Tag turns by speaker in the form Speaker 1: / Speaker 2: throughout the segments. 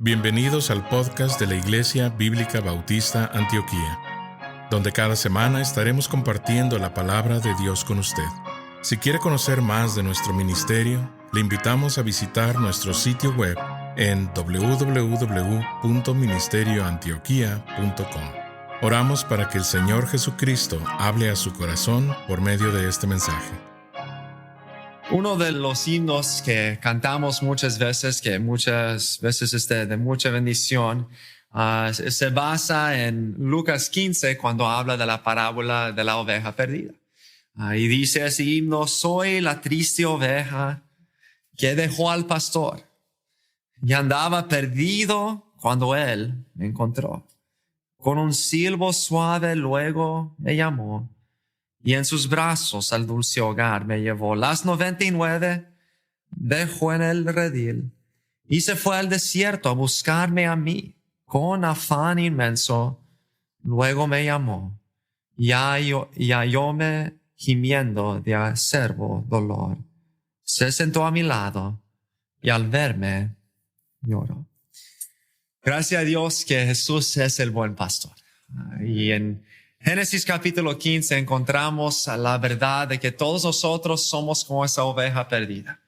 Speaker 1: Bienvenidos al podcast de la Iglesia Bíblica Bautista Antioquía, donde cada semana estaremos compartiendo la palabra de Dios con usted. Si quiere conocer más de nuestro ministerio, le invitamos a visitar nuestro sitio web en www.ministerioantioquia.com. Oramos para que el Señor Jesucristo hable a su corazón por medio de este mensaje.
Speaker 2: Uno de los himnos que cantamos muchas veces, que muchas veces es de mucha bendición, se basa en Lucas 15 cuando habla de la parábola de la oveja perdida. Y dice ese himno: soy la triste oveja que dejó al pastor y andaba perdido cuando él me encontró. Con un silbo suave luego me llamó y en sus brazos al dulce hogar me llevó. Las 99 dejó en el redil y se fue al desierto a buscarme a mí. Con afán inmenso luego me llamó y hallóme gimiendo de acerbo dolor. Se sentó a mi lado y al verme lloró. Gracias a Dios que Jesús es el buen pastor. Y en Génesis capítulo 15 encontramos la verdad de que todos nosotros somos como esa oveja perdida.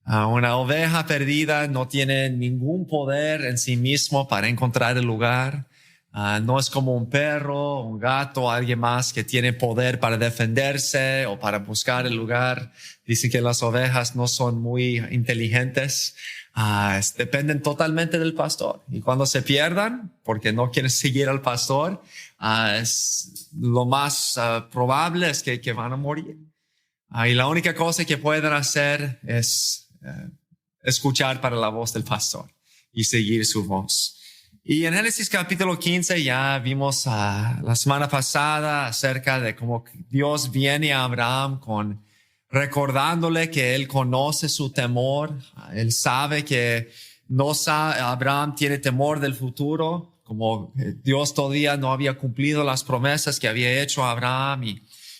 Speaker 2: Una oveja perdida no tiene ningún poder en sí mismo para encontrar el lugar. No es como un perro, un gato, alguien más que tiene poder para defenderse o para buscar el lugar. Dicen que las ovejas no son muy inteligentes. Dependen totalmente del pastor. Y cuando se pierdan, porque no quieren seguir al pastor, lo más probable es que van a morir. Y la única cosa que pueden hacer es escuchar para la voz del pastor y seguir su voz. Y en Génesis capítulo 15 ya vimos la semana pasada acerca de cómo Dios viene a Abraham recordándole que él conoce su temor. Él sabe que Abraham tiene temor del futuro, como Dios todavía no había cumplido las promesas que había hecho a Abraham.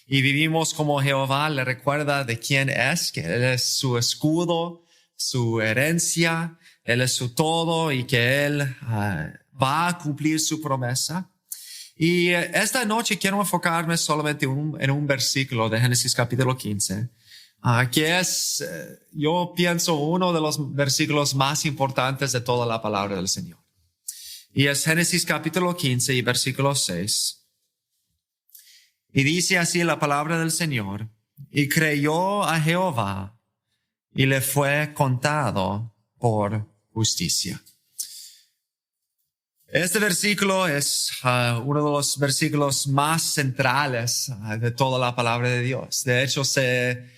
Speaker 2: Y vivimos como Jehová le recuerda de quién es, que Él es su escudo, su herencia, Él es su todo y que Él va a cumplir su promesa. Y esta noche quiero enfocarme solamente en un versículo de Génesis capítulo 15, que es, yo pienso, uno de los versículos más importantes de toda la palabra del Señor. Y es Génesis capítulo 15 y versículo 6. Y dice así la palabra del Señor: y creyó a Jehová y le fue contado por justicia. Este versículo es uno de los versículos más centrales de toda la palabra de Dios. De hecho, se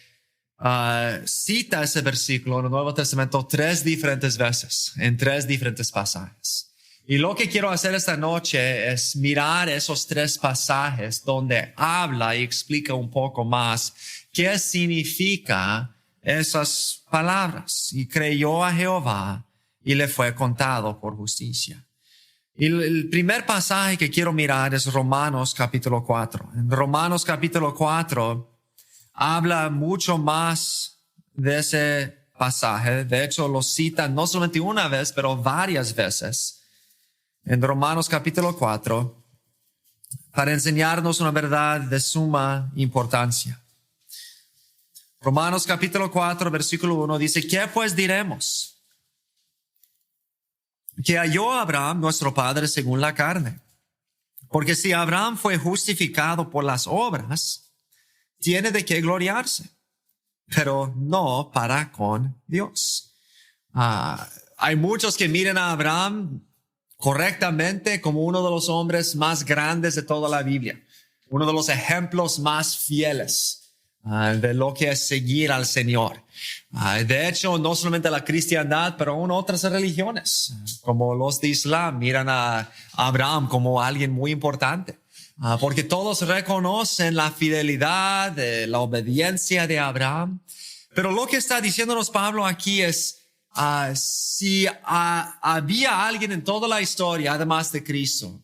Speaker 2: cita ese versículo en el Nuevo Testamento 3 diferentes veces, en 3 diferentes pasajes. Y lo que quiero hacer esta noche es mirar esos 3 pasajes donde habla y explica un poco más qué significa esas palabras. Y creyó a Jehová y le fue contado por justicia. Y el primer pasaje que quiero mirar es Romanos capítulo 4. En Romanos capítulo 4 habla mucho más de ese pasaje. De hecho, lo cita no solamente una vez, pero varias veces. En Romanos capítulo 4, para enseñarnos una verdad de suma importancia. Romanos capítulo 4, versículo 1 dice: ¿qué pues diremos? Que halló Abraham nuestro padre según la carne. Porque si Abraham fue justificado por las obras, tiene de qué gloriarse, pero no para con Dios. Hay muchos que miran a Abraham correctamente como uno de los hombres más grandes de toda la Biblia, uno de los ejemplos más fieles de lo que es seguir al Señor. De hecho, no solamente la cristiandad, pero aún otras religiones, como los de Islam, miran a Abraham como alguien muy importante, porque todos reconocen la fidelidad, la obediencia de Abraham. Pero lo que está diciéndonos Pablo aquí es, si había alguien en toda la historia, además de Cristo,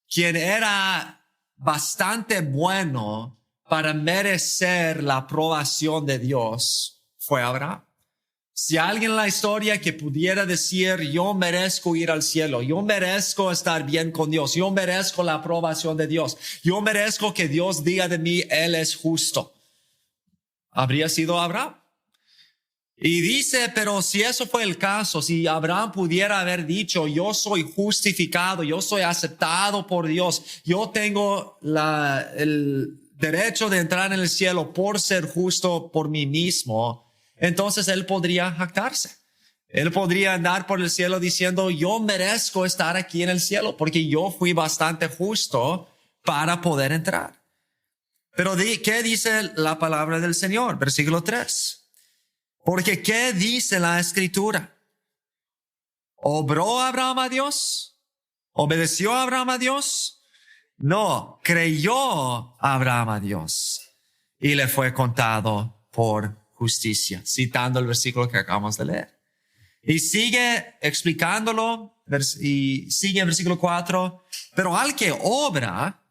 Speaker 2: quien era bastante bueno para merecer la aprobación de Dios, fue Abraham. Si alguien en la historia que pudiera decir, yo merezco ir al cielo, yo merezco estar bien con Dios, yo merezco la aprobación de Dios, yo merezco que Dios diga de mí, Él es justo, habría sido Abraham. Y dice, pero si eso fue el caso, si Abraham pudiera haber dicho, yo soy justificado, yo soy aceptado por Dios, yo tengo el derecho de entrar en el cielo por ser justo por mí mismo, entonces él podría jactarse. Él podría andar por el cielo diciendo, yo merezco estar aquí en el cielo porque yo fui bastante justo para poder entrar. Pero ¿qué dice la palabra del Señor? Versículo 3. Porque ¿qué dice la Escritura? ¿Obró Abraham a Dios? ¿Obedeció Abraham a Dios? No, creyó Abraham a Dios y le fue contado por justicia, citando el versículo que acabamos de leer. Y sigue explicándolo y sigue en versículo 4. Pero al que obra,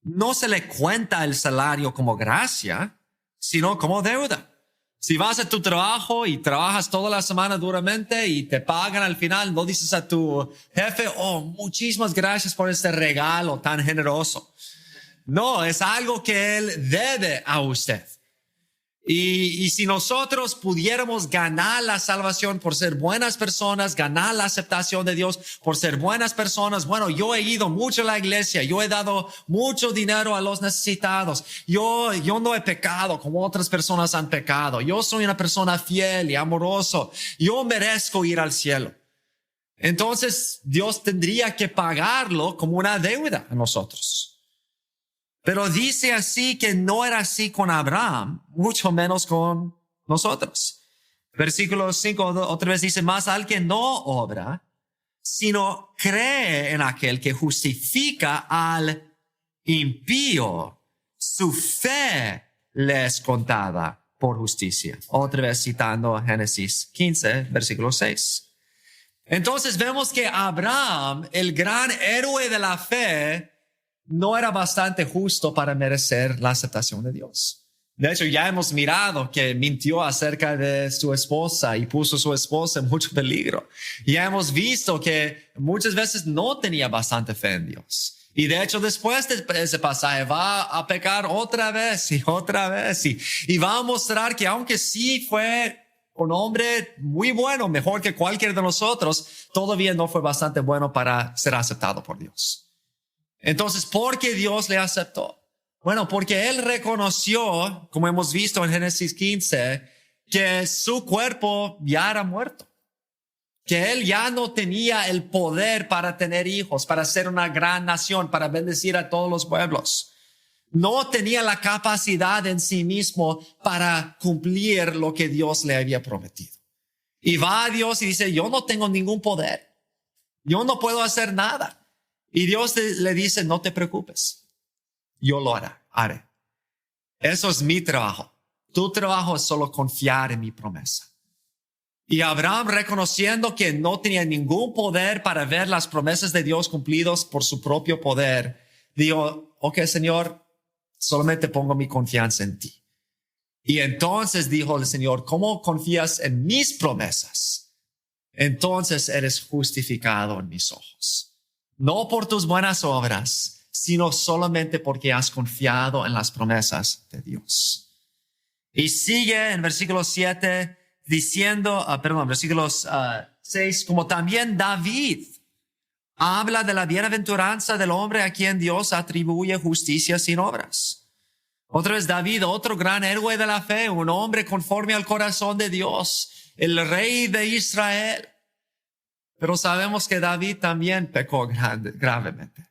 Speaker 2: no se le cuenta el salario como gracia, sino como deuda. Si vas a tu trabajo y trabajas toda la semana duramente y te pagan al final, no dices a tu jefe, oh, muchísimas gracias por este regalo tan generoso. No, es algo que él debe a usted. Y si nosotros pudiéramos ganar la salvación por ser buenas personas, ganar la aceptación de Dios por ser buenas personas, bueno, yo he ido mucho a la iglesia, yo he dado mucho dinero a los necesitados, yo no he pecado como otras personas han pecado, yo soy una persona fiel y amoroso, yo merezco ir al cielo. Entonces Dios tendría que pagarlo como una deuda a nosotros. Pero dice así que no era así con Abraham, mucho menos con nosotros. Versículo 5 otra vez dice, más al que no obra, sino cree en aquel que justifica al impío, su fe le es contada por justicia. Otra vez citando Génesis 15, versículo 6. Entonces vemos que Abraham, el gran héroe de la fe, no era bastante justo para merecer la aceptación de Dios. De hecho, ya hemos mirado que mintió acerca de su esposa y puso a su esposa en mucho peligro. Ya hemos visto que muchas veces no tenía bastante fe en Dios. Y de hecho, después de ese pasaje va a pecar otra vez y otra vez. Y va a mostrar que aunque sí fue un hombre muy bueno, mejor que cualquiera de nosotros, todavía no fue bastante bueno para ser aceptado por Dios. Entonces, ¿por qué Dios le aceptó? Bueno, porque él reconoció, como hemos visto en Génesis 15, que su cuerpo ya era muerto. Que él ya no tenía el poder para tener hijos, para ser una gran nación, para bendecir a todos los pueblos. No tenía la capacidad en sí mismo para cumplir lo que Dios le había prometido. Y va a Dios y dice, yo no tengo ningún poder. Yo no puedo hacer nada. Y Dios le dice, no te preocupes, yo lo haré. Eso es mi trabajo. Tu trabajo es solo confiar en mi promesa. Y Abraham, reconociendo que no tenía ningún poder para ver las promesas de Dios cumplidos por su propio poder, dijo, ok, Señor, solamente pongo mi confianza en ti. Y entonces dijo el Señor, ¿cómo confías en mis promesas? Entonces eres justificado en mis ojos. No por tus buenas obras, sino solamente porque has confiado en las promesas de Dios. Y sigue en versículo 7 diciendo, versículos 6, como también David habla de la bienaventuranza del hombre a quien Dios atribuye justicia sin obras. Otra vez David, otro gran héroe de la fe, un hombre conforme al corazón de Dios, el rey de Israel. Pero sabemos que David también pecó gravemente.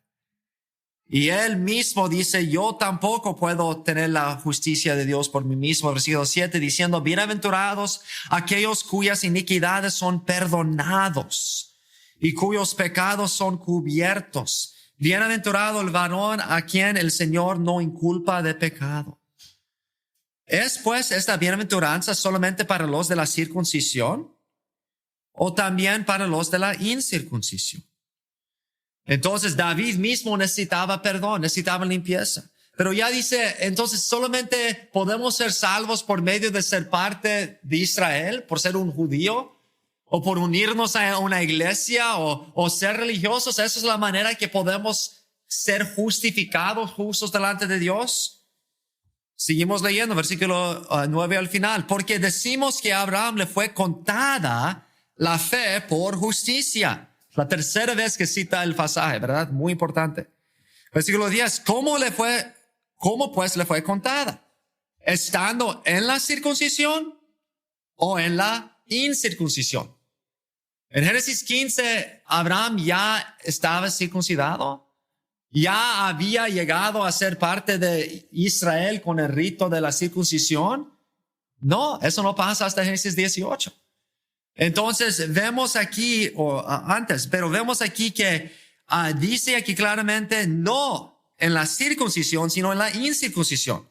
Speaker 2: Y él mismo dice, yo tampoco puedo obtener la justicia de Dios por mí mismo. Versículo 7 diciendo, bienaventurados aquellos cuyas iniquidades son perdonados y cuyos pecados son cubiertos. Bienaventurado el varón a quien el Señor no inculpa de pecado. ¿Es pues esta bienaventuranza solamente para los de la circuncisión o también para los de la incircuncisión? Entonces David mismo necesitaba perdón, necesitaba limpieza. Pero ya dice, entonces solamente podemos ser salvos por medio de ser parte de Israel, por ser un judío, o por unirnos a una iglesia, o ser religiosos. Esa es la manera que podemos ser justificados, justos delante de Dios. Seguimos leyendo, versículo 9 al final. Porque decimos que a Abraham le fue contada la fe por justicia. La tercera vez que cita el pasaje, ¿verdad? Muy importante. Versículo 10. ¿Cómo pues le fue contada? ¿Estando en la circuncisión o en la incircuncisión? En Génesis 15, Abraham ya estaba circuncidado. Ya había llegado a ser parte de Israel con el rito de la circuncisión. No, eso no pasa hasta Génesis 18. Entonces vemos aquí, pero vemos aquí que dice aquí claramente no en la circuncisión, sino en la incircuncisión.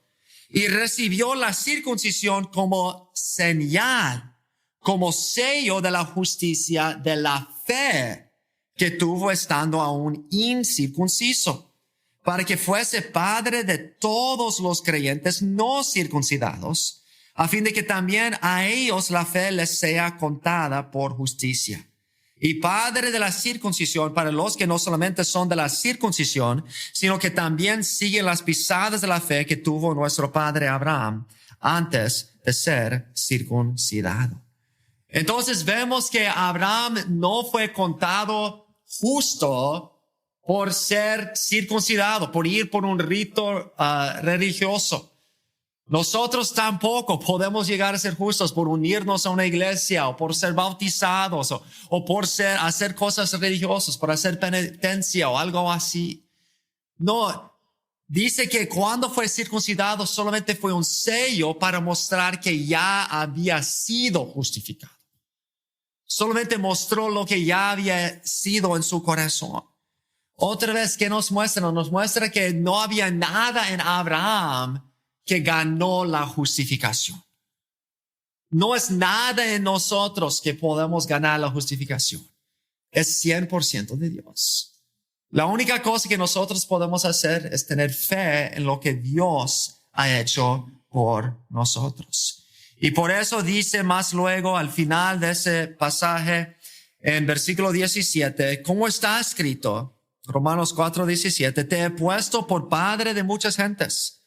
Speaker 2: Y recibió la circuncisión como señal, como sello de la justicia de la fe que tuvo estando aún incircunciso, para que fuese padre de todos los creyentes no circuncidados, a fin de que también a ellos la fe les sea contada por justicia. Y padre de la circuncisión para los que no solamente son de la circuncisión, sino que también siguen las pisadas de la fe que tuvo nuestro padre Abraham antes de ser circuncidado. Entonces vemos que Abraham no fue contado justo por ser circuncidado, por ir por un rito religioso. Nosotros tampoco podemos llegar a ser justos por unirnos a una iglesia o por ser bautizados o por hacer cosas religiosas, por hacer penitencia o algo así. No, dice que cuando fue circuncidado solamente fue un sello para mostrar que ya había sido justificado. Solamente mostró lo que ya había sido en su corazón. Otra vez, ¿qué nos muestra? Nos muestra que no había nada en Abraham que ganó la justificación. No es nada en nosotros que podemos ganar la justificación. Es 100% de Dios. La única cosa que nosotros podemos hacer es tener fe en lo que Dios ha hecho por nosotros. Y por eso dice más luego al final de ese pasaje en versículo 17, como está escrito, Romanos 4:17, te he puesto por padre de muchas gentes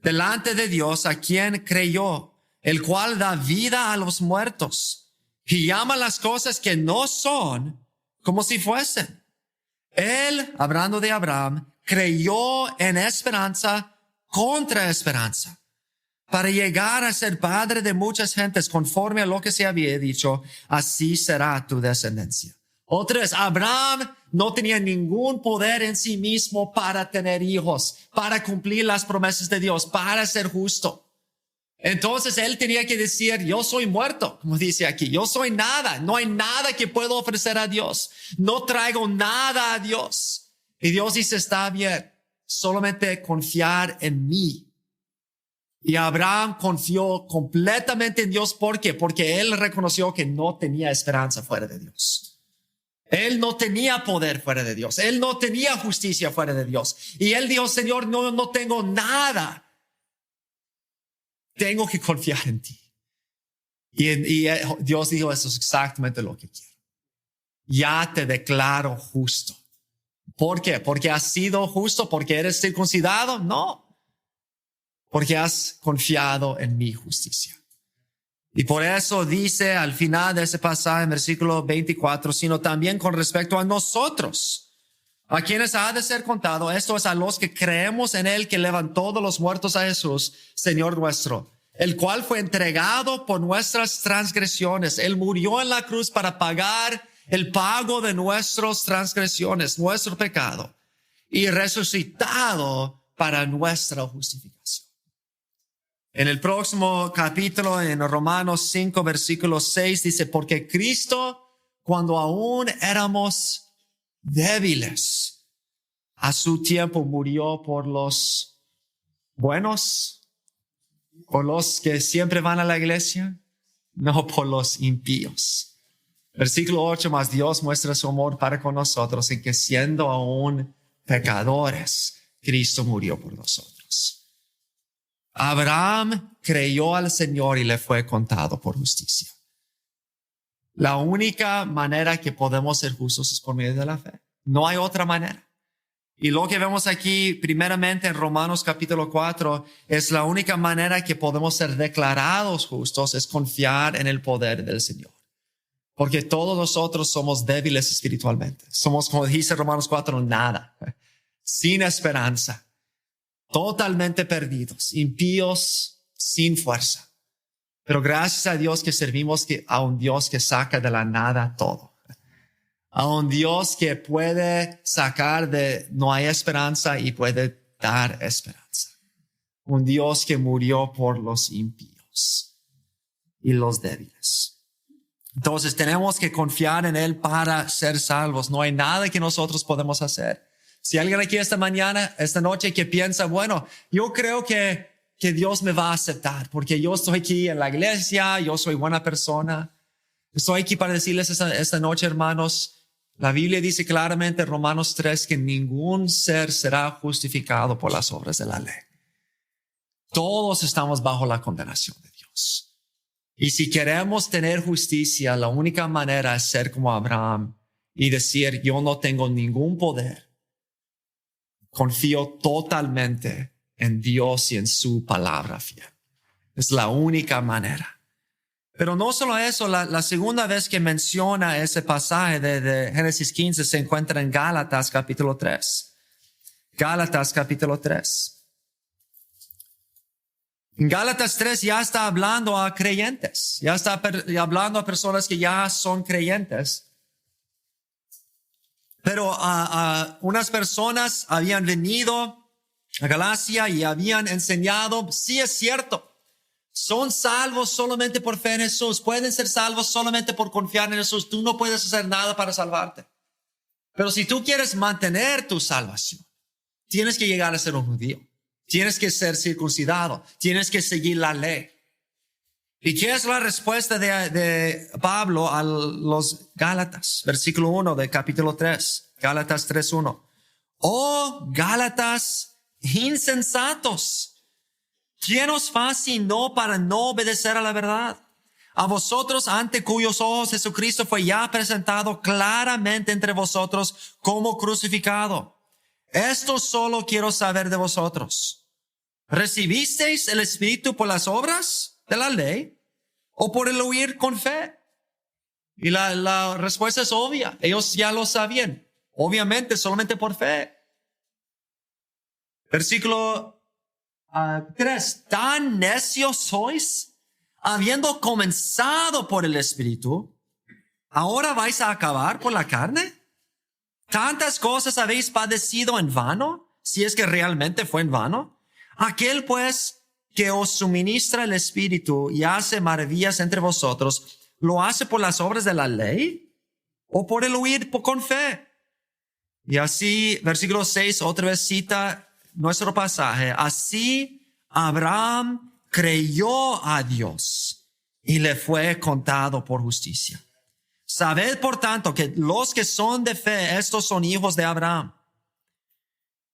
Speaker 2: delante de Dios a quien creyó, el cual da vida a los muertos y llama las cosas que no son como si fuesen. Él, hablando de Abraham, creyó en esperanza contra esperanza, para llegar a ser padre de muchas gentes, conforme a lo que se había dicho, así será tu descendencia. Otra vez, Abraham no tenía ningún poder en sí mismo para tener hijos, para cumplir las promesas de Dios, para ser justo. Entonces él tenía que decir, yo soy muerto, como dice aquí, yo soy nada, no hay nada que puedo ofrecer a Dios, no traigo nada a Dios. Y Dios dice, está bien, solamente confiar en mí. Y Abraham confió completamente en Dios. ¿Por qué? Porque él reconoció que no tenía esperanza fuera de Dios. Él no tenía poder fuera de Dios. Él no tenía justicia fuera de Dios. Y él dijo, Señor, no tengo nada. Tengo que confiar en ti. Y Dios dijo, eso es exactamente lo que quiero. Ya te declaro justo. ¿Por qué? ¿Porque has sido justo? ¿Porque eres circuncidado? No. Porque has confiado en mi justicia. Y por eso dice al final de ese pasaje en versículo 24, sino también con respecto a nosotros, a quienes ha de ser contado, esto es a los que creemos en él que levantó de los muertos a Jesús, Señor nuestro, el cual fue entregado por nuestras transgresiones. Él murió en la cruz para pagar el pago de nuestras transgresiones, nuestro pecado, y resucitado para nuestra justificación. En el próximo capítulo, en Romanos 5, versículo 6, dice, porque Cristo, cuando aún éramos débiles, a su tiempo murió por los buenos, por los que siempre van a la iglesia, no por los impíos. Versículo 8, más Dios muestra su amor para con nosotros en que siendo aún pecadores, Cristo murió por nosotros. Abraham creyó al Señor y le fue contado por justicia. La única manera que podemos ser justos es por medio de la fe. No hay otra manera. Y lo que vemos aquí, primeramente en Romanos capítulo 4, es la única manera que podemos ser declarados justos es confiar en el poder del Señor. Porque todos nosotros somos débiles espiritualmente. Somos, como dice Romanos 4, nada, sin esperanza, totalmente perdidos, impíos, sin fuerza. Pero gracias a Dios que servimos a un Dios que saca de la nada todo. A un Dios que puede sacar de no hay esperanza y puede dar esperanza. Un Dios que murió por los impíos y los débiles. Entonces tenemos que confiar en Él para ser salvos. No hay nada que nosotros podemos hacer. Si alguien aquí esta noche que piensa, bueno, yo creo que Dios me va a aceptar porque yo estoy aquí en la iglesia, yo soy buena persona. Estoy aquí para decirles esta noche, hermanos, la Biblia dice claramente en Romanos 3 que ningún ser será justificado por las obras de la ley. Todos estamos bajo la condenación de Dios. Y si queremos tener justicia, la única manera es ser como Abraham y decir, yo no tengo ningún poder. Confío totalmente en Dios y en su palabra fiel. Es la única manera. Pero no solo eso, la segunda vez que menciona ese pasaje de Génesis 15 se encuentra en Gálatas capítulo 3. Gálatas capítulo 3. En Gálatas 3 ya está hablando a creyentes, ya está hablando a personas que ya son creyentes. Pero unas personas habían venido a Galacia y habían enseñado, sí es cierto, son salvos solamente por fe en Jesús, pueden ser salvos solamente por confiar en Jesús, tú no puedes hacer nada para salvarte. Pero si tú quieres mantener tu salvación, tienes que llegar a ser un judío. Tienes que ser circuncidado. Tienes que seguir la ley. ¿Y qué es la respuesta de Pablo a los Gálatas? Versículo 1 de capítulo 3. Gálatas 3:1. Oh, Gálatas insensatos. ¿Quién os fascinó para no obedecer a la verdad? A vosotros, ante cuyos ojos Jesucristo fue ya presentado claramente entre vosotros como crucificado. Esto solo quiero saber de vosotros. ¿Recibisteis el Espíritu por las obras de la ley o por el oír con fe? Y la respuesta es obvia. Ellos ya lo sabían. Obviamente, solamente por fe. Versículo 3. ¿Tan necios sois? Habiendo comenzado por el Espíritu, ¿ahora vais a acabar por la carne? ¿Tantas cosas habéis padecido en vano? Si es que realmente fue en vano. Aquel pues que os suministra el Espíritu y hace maravillas entre vosotros, ¿lo hace por las obras de la ley o por el oír con fe? Y así, versículo 6, otra vez cita nuestro pasaje. Así Abraham creyó a Dios y le fue contado por justicia. Sabed, por tanto, que los que son de fe, estos son hijos de Abraham.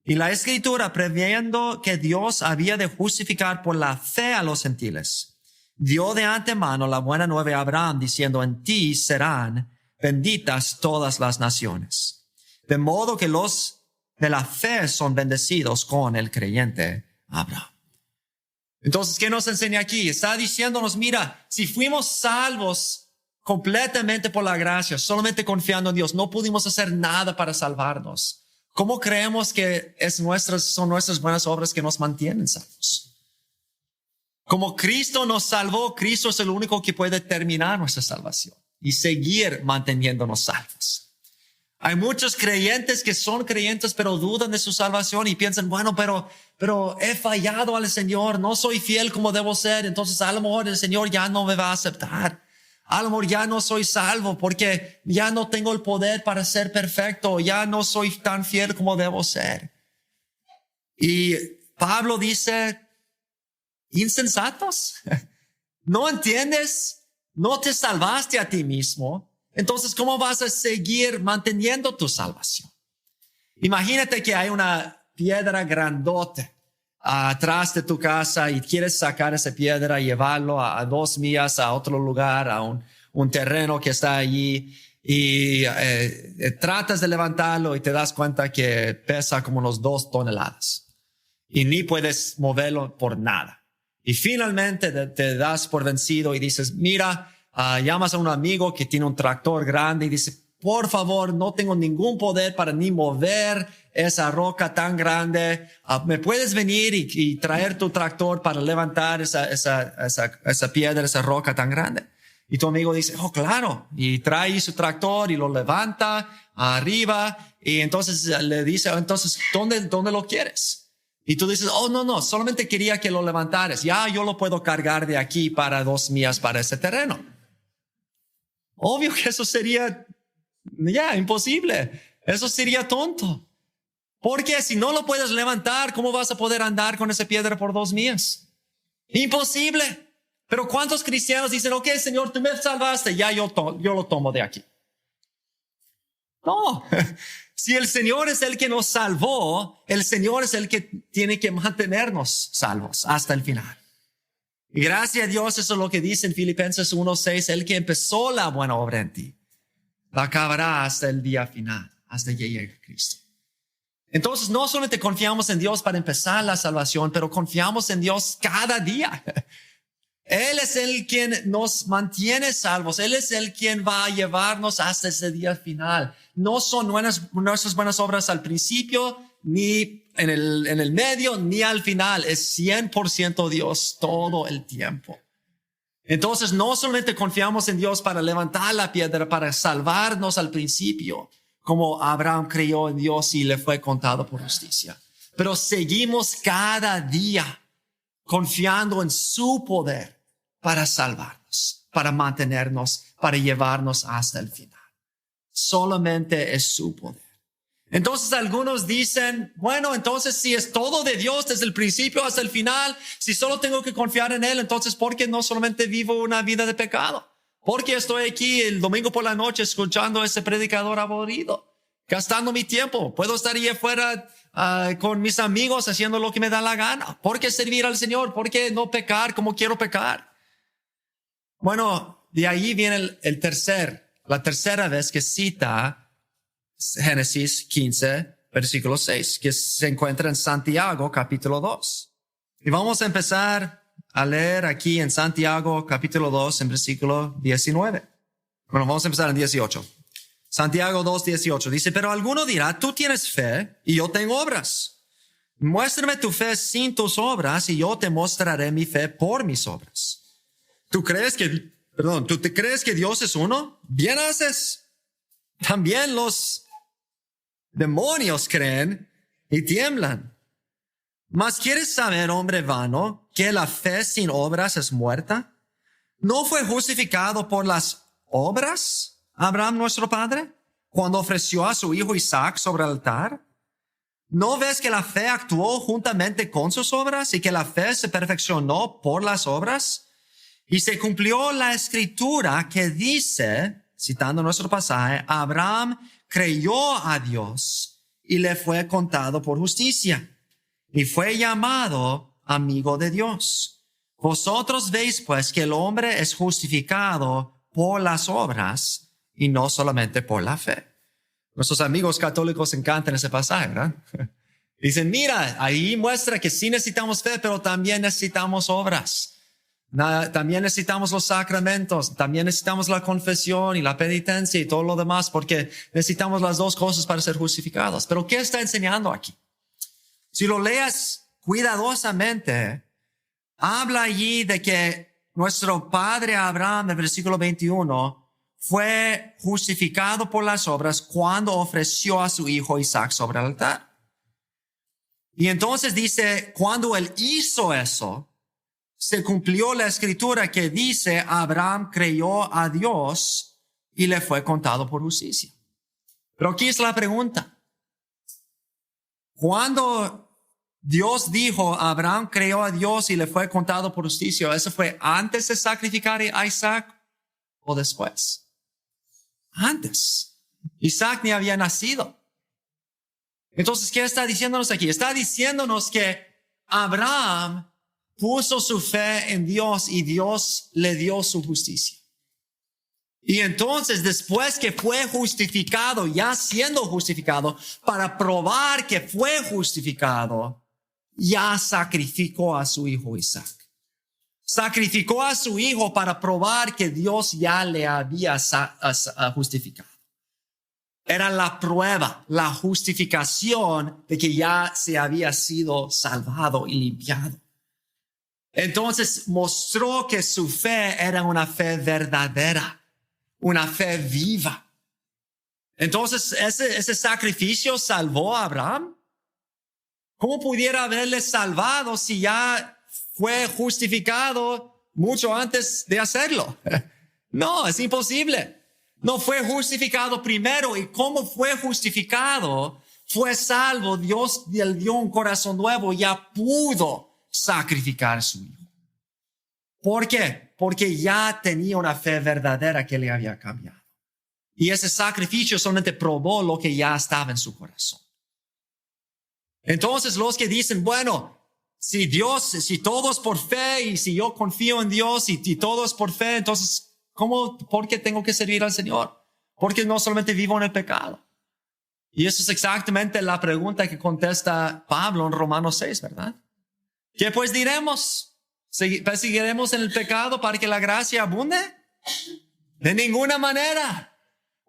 Speaker 2: Y la Escritura, previendo que Dios había de justificar por la fe a los gentiles, dio de antemano la buena nueva a Abraham, diciendo, en ti serán benditas todas las naciones. De modo que los de la fe son bendecidos con el creyente Abraham. Entonces, ¿qué nos enseña aquí? Está diciéndonos, mira, si fuimos salvos completamente por la gracia, solamente confiando en Dios, no pudimos hacer nada para salvarnos. ¿Cómo creemos que son nuestras buenas obras que nos mantienen salvos? Como Cristo nos salvó, Cristo es el único que puede terminar nuestra salvación y seguir manteniéndonos salvos. Hay muchos creyentes que son creyentes pero dudan de su salvación y piensan, bueno, pero he fallado al Señor, no soy fiel como debo ser, entonces a lo mejor el Señor ya no me va a aceptar. A lo mejor ya no soy salvo porque ya no tengo el poder para ser perfecto, ya no soy tan fiel como debo ser. Y Pablo dice, insensatos, ¿no entiendes? No te salvaste a ti mismo. Entonces, ¿cómo vas a seguir manteniendo tu salvación? Imagínate que piedra grandote atrás de tu casa y quieres sacar esa piedra y llevarlo a 2 millas a otro lugar, a un terreno que está allí, y tratas de levantarlo y te das cuenta que pesa como unos 2 toneladas y ni puedes moverlo por nada. Y finalmente te das por vencido y dices, mira, llamas a un amigo que tiene un tractor grande y dice, por favor, no tengo ningún poder para ni mover esa roca tan grande. ¿Me puedes venir y traer tu tractor para levantar esa piedra, esa roca tan grande? Y tu amigo dice, oh, claro. Y trae su tractor y lo levanta arriba. Y entonces le dice, entonces, ¿dónde lo quieres? Y tú dices, oh, no, solamente quería que lo levantaras. Ya yo lo puedo cargar de aquí para 2 millas para ese terreno. Obvio que eso sería imposible. Eso sería tonto. Porque si no lo puedes levantar, ¿cómo vas a poder andar con esa piedra por 2 millas? Imposible. Pero ¿cuántos cristianos dicen, ok, Señor, tú me salvaste, ya yo lo tomo de aquí? No. Si el Señor es el que nos salvó, el Señor es el que tiene que mantenernos salvos hasta el final. Y gracias a Dios, eso es lo que dice en Filipenses 1:6, el que empezó la buena obra en ti, la acabará hasta el día final, hasta que llegue Cristo. Entonces, no solamente confiamos en Dios para empezar la salvación, pero confiamos en Dios cada día. Él es el quien nos mantiene salvos. Él es el quien va a llevarnos hasta ese día final. No son nuestras buenas obras al principio, ni en el medio, ni al final. Es 100% Dios todo el tiempo. Entonces, no solamente confiamos en Dios para levantar la piedra, para salvarnos al principio, como Abraham creyó en Dios y le fue contado por justicia, pero seguimos cada día confiando en su poder para salvarnos, para mantenernos, para llevarnos hasta el final. Solamente es su poder. Entonces algunos dicen, bueno, entonces si es todo de Dios desde el principio hasta el final, si solo tengo que confiar en Él, entonces ¿por qué no solamente vivo una vida de pecado? ¿Por qué estoy aquí el domingo por la noche escuchando a ese predicador aburrido, gastando mi tiempo? Puedo estar ahí afuera con mis amigos haciendo lo que me da la gana. ¿Por qué servir al Señor? ¿Por qué no pecar como quiero pecar? Bueno, de ahí viene la tercera vez que cita Génesis 15, versículo 6, que se encuentra en Santiago, capítulo 2. Y vamos a empezar a leer aquí en Santiago, capítulo 2, en versículo 19. Bueno, vamos a empezar en 18. Santiago 2, 18. Dice, pero alguno dirá, tú tienes fe y yo tengo obras. Muéstrame tu fe sin tus obras y yo te mostraré mi fe por mis obras. ¿Tú te crees que Dios es uno? Bien haces. También los demonios creen y tiemblan. Mas ¿quieres saber, hombre vano, que la fe sin obras es muerta? ¿No fue justificado por las obras Abraham nuestro padre cuando ofreció a su hijo Isaac sobre el altar? ¿No ves que la fe actuó juntamente con sus obras y que la fe se perfeccionó por las obras? Y se cumplió la escritura que dice, citando nuestro pasaje, Abraham creyó a Dios y le fue contado por justicia y fue llamado amigo de Dios. Vosotros veis pues que el hombre es justificado por las obras y no solamente por la fe. Nuestros amigos católicos encantan ese pasaje, ¿verdad? Dicen, mira, ahí muestra que sí necesitamos fe, pero también necesitamos obras. También necesitamos los sacramentos, también necesitamos la confesión y la penitencia y todo lo demás, porque necesitamos las dos cosas para ser justificados. Pero ¿qué está enseñando aquí? Si lo leas cuidadosamente, habla allí de que nuestro padre Abraham, en el versículo 21, fue justificado por las obras cuando ofreció a su hijo Isaac sobre el altar. Y entonces dice, cuando él hizo eso, se cumplió la escritura que dice, Abraham creyó a Dios y le fue contado por justicia. Pero aquí es la pregunta. Cuando Dios dijo, Abraham creyó a Dios y le fue contado por justicia, ¿eso fue antes de sacrificar a Isaac o después? Antes. Isaac ni había nacido. Entonces, ¿qué está diciéndonos aquí? Está diciéndonos que Abraham puso su fe en Dios y Dios le dio su justicia. Y entonces, después que fue justificado, ya siendo justificado, para probar que fue justificado, ya sacrificó a su hijo Isaac. Sacrificó a su hijo para probar que Dios ya le había justificado. Era la prueba, la justificación de que ya se había sido salvado y limpiado. Entonces mostró que su fe era una fe verdadera, una fe viva. Entonces ese sacrificio salvó a Abraham. ¿Cómo pudiera haberle salvado si ya fue justificado mucho antes de hacerlo? No, es imposible. No fue justificado primero. ¿Y cómo fue justificado? Fue salvo. Dios le dio un corazón nuevo. Ya pudo sacrificar a su hijo. ¿Por qué? Porque ya tenía una fe verdadera que le había cambiado. Y ese sacrificio solamente probó lo que ya estaba en su corazón. Entonces los que dicen, bueno, si todo es por fe y si yo confío en Dios y todo es por fe, entonces, ¿por qué tengo que servir al Señor? Porque no solamente vivo en el pecado. Y eso es exactamente la pregunta que contesta Pablo en Romanos 6, ¿verdad? ¿Qué pues diremos? ¿Seguiremos en el pecado para que la gracia abunde? De ninguna manera.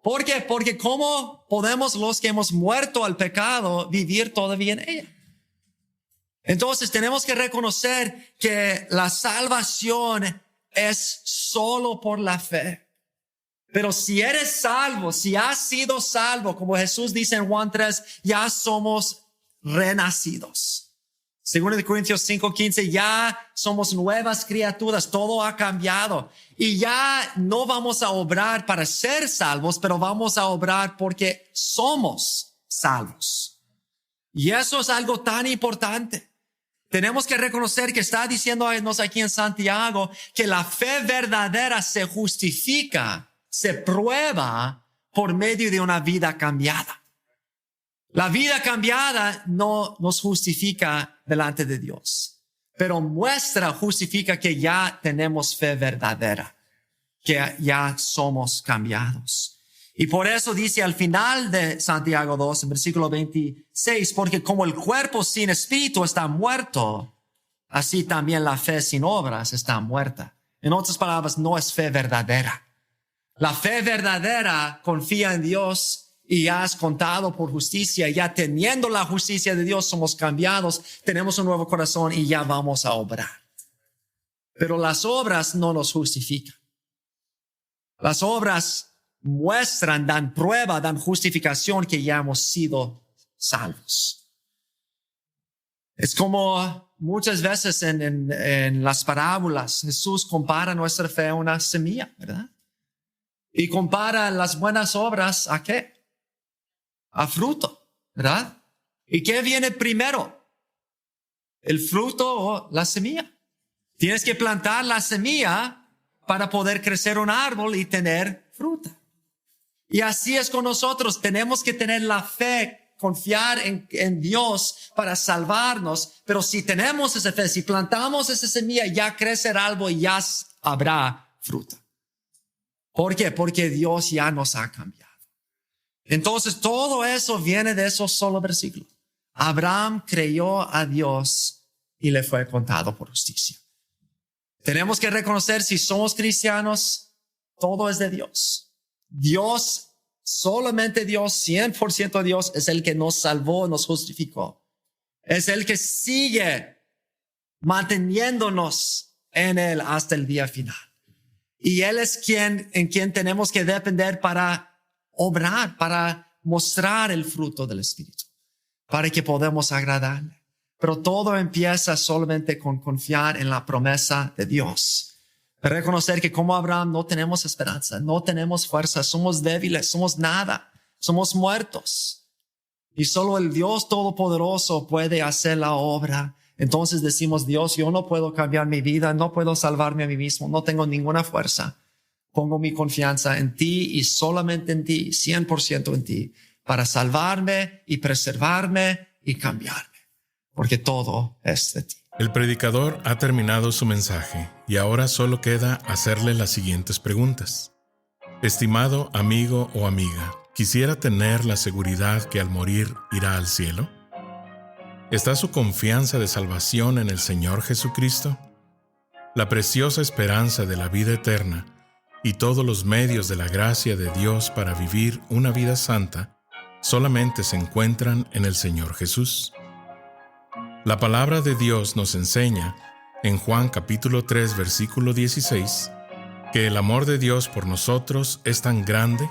Speaker 2: ¿Por qué? Porque ¿cómo podemos los que hemos muerto al pecado vivir todavía en ella? Entonces tenemos que reconocer que la salvación es solo por la fe. Pero si eres salvo, si has sido salvo, como Jesús dice en Juan 3, ya somos renacidos. Según de Corintios 5:15, ya somos nuevas criaturas, todo ha cambiado. Y ya no vamos a obrar para ser salvos, pero vamos a obrar porque somos salvos. Y eso es algo tan importante. Tenemos que reconocer que está diciéndonos aquí en Santiago que la fe verdadera se justifica, se prueba por medio de una vida cambiada. La vida cambiada no nos justifica delante de Dios, pero justifica que ya tenemos fe verdadera, que ya somos cambiados. Y por eso dice al final de Santiago 2, en versículo 26, porque como el cuerpo sin espíritu está muerto, así también la fe sin obras está muerta. En otras palabras, no es fe verdadera. La fe verdadera confía en Dios y ya has contado por justicia, ya teniendo la justicia de Dios somos cambiados, tenemos un nuevo corazón y ya vamos a obrar. Pero las obras no nos justifican. Las obras muestran, dan prueba, dan justificación que ya hemos sido salvos. Es como muchas veces en las parábolas, Jesús compara nuestra fe a una semilla, ¿verdad? Y compara las buenas obras ¿a qué? A fruto, ¿verdad? ¿Y qué viene primero? ¿El fruto o la semilla? Tienes que plantar la semilla para poder crecer un árbol y tener fruta. Y así es con nosotros. Tenemos que tener la fe, confiar en Dios para salvarnos. Pero si tenemos esa fe, si plantamos esa semilla, ya crecerá algo y ya habrá fruta. ¿Por qué? Porque Dios ya nos ha cambiado. Entonces todo eso viene de esos solo versículos. Abraham creyó a Dios y le fue contado por justicia. Tenemos que reconocer, si somos cristianos, todo es de Dios. Dios, solamente Dios, 100% Dios, es el que nos salvó, nos justificó. Es el que sigue manteniéndonos en Él hasta el día final. Y Él es en quien tenemos que depender para obrar, para mostrar el fruto del Espíritu, para que podamos agradarle. Pero todo empieza solamente con confiar en la promesa de Dios. Reconocer que como Abraham no tenemos esperanza, no tenemos fuerza, somos débiles, somos nada, somos muertos. Y solo el Dios Todopoderoso puede hacer la obra. Entonces decimos, Dios, yo no puedo cambiar mi vida, no puedo salvarme a mí mismo, no tengo ninguna fuerza. Pongo mi confianza en ti y solamente en ti, 100% en ti, para salvarme y preservarme y cambiarme, porque todo es de ti.
Speaker 1: El predicador ha terminado su mensaje y ahora solo queda hacerle las siguientes preguntas. Estimado amigo o amiga, ¿quisiera tener la seguridad que al morir irá al cielo? ¿Está su confianza de salvación en el Señor Jesucristo? La preciosa esperanza de la vida eterna y todos los medios de la gracia de Dios para vivir una vida santa solamente se encuentran en el Señor Jesús. La palabra de Dios nos enseña, en Juan capítulo 3, versículo 16, que el amor de Dios por nosotros es tan grande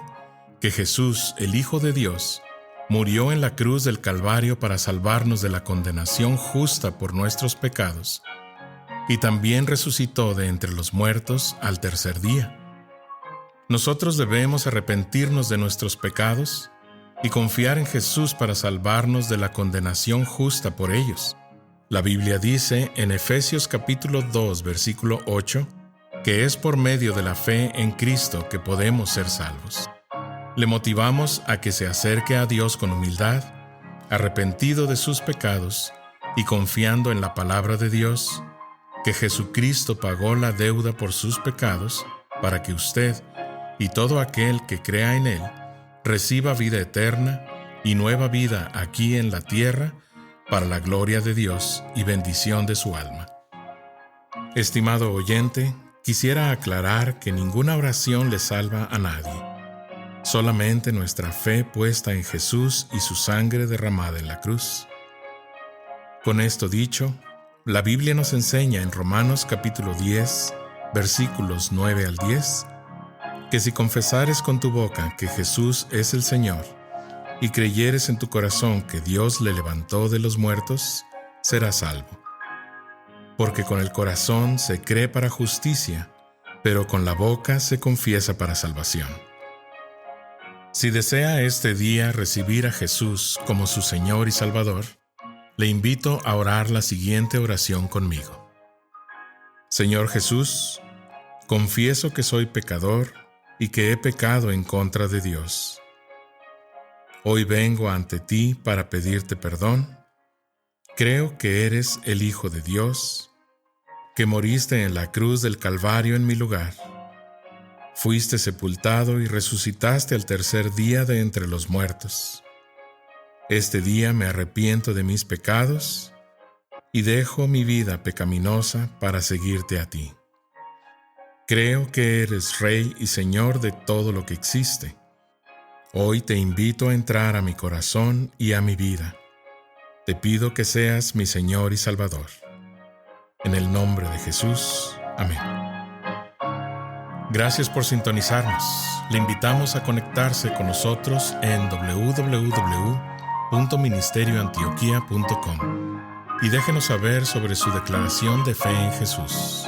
Speaker 1: que Jesús, el Hijo de Dios, murió en la cruz del Calvario para salvarnos de la condenación justa por nuestros pecados, y también resucitó de entre los muertos al tercer día. Nosotros debemos arrepentirnos de nuestros pecados y confiar en Jesús para salvarnos de la condenación justa por ellos. La Biblia dice en Efesios capítulo 2, versículo 8, que es por medio de la fe en Cristo que podemos ser salvos. Le motivamos a que se acerque a Dios con humildad, arrepentido de sus pecados y confiando en la palabra de Dios, que Jesucristo pagó la deuda por sus pecados para que usted y todo aquel que crea en Él reciba vida eterna y nueva vida aquí en la tierra para la gloria de Dios y bendición de su alma. Estimado oyente, quisiera aclarar que ninguna oración le salva a nadie. Solamente nuestra fe puesta en Jesús y su sangre derramada en la cruz. Con esto dicho, la Biblia nos enseña en Romanos capítulo 10, versículos 9 al 10, que si confesares con tu boca que Jesús es el Señor y creyeres en tu corazón que Dios le levantó de los muertos, serás salvo. Porque con el corazón se cree para justicia, pero con la boca se confiesa para salvación. Si desea este día recibir a Jesús como su Señor y Salvador, le invito a orar la siguiente oración conmigo. Señor Jesús, confieso que soy pecador y que he pecado en contra de Dios. Hoy vengo ante ti para pedirte perdón. Creo que eres el Hijo de Dios, que moriste en la cruz del Calvario en mi lugar. Fuiste sepultado y resucitaste al tercer día de entre los muertos. Este día me arrepiento de mis pecados y dejo mi vida pecaminosa para seguirte a ti. Creo que eres Rey y Señor de todo lo que existe. Hoy te invito a entrar a mi corazón y a mi vida. Te pido que seas mi Señor y Salvador. En el nombre de Jesús. Amén. Gracias por sintonizarnos. Le invitamos a conectarse con nosotros en www.ministerioantioquia.com y déjenos saber sobre su declaración de fe en Jesús.